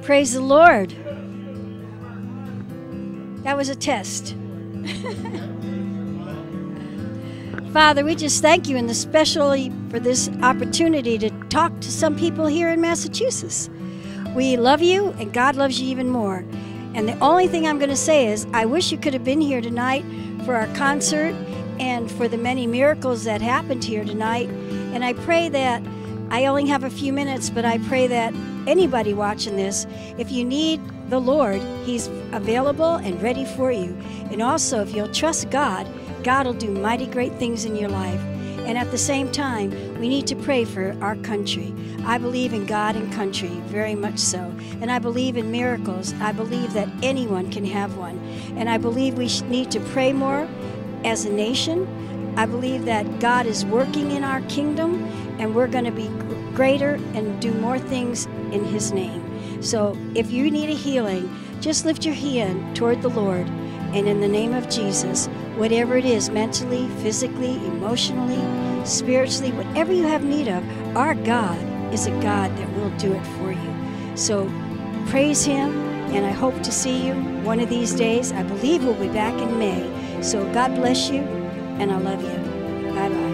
Praise the Lord. That was a test. Father, we just thank you, and especially for this opportunity to talk to some people here in Massachusetts. We love you, and God loves you even more. And the only thing I'm going to say is I wish you could have been here tonight for our concert and for the many miracles that happened here tonight. And I pray that, I only have a few minutes, but I pray that anybody watching this, if you need the Lord, He's available and ready for you. And also, if you'll trust God, God will do mighty great things in your life. And at the same time, we need to pray for our country. I believe in God and country, very much so. And I believe in miracles. I believe that anyone can have one. And I believe we need to pray more as a nation. I believe that God is working in our kingdom, and we're going to be greater and do more things in His name. So if you need a healing, just lift your hand toward the Lord. And in the name of Jesus, whatever it is, mentally, physically, emotionally, spiritually, whatever you have need of, our God is a God that will do it for you. So praise Him, and I hope to see you one of these days. I believe we'll be back in May. So God bless you, and I love you. Bye-bye.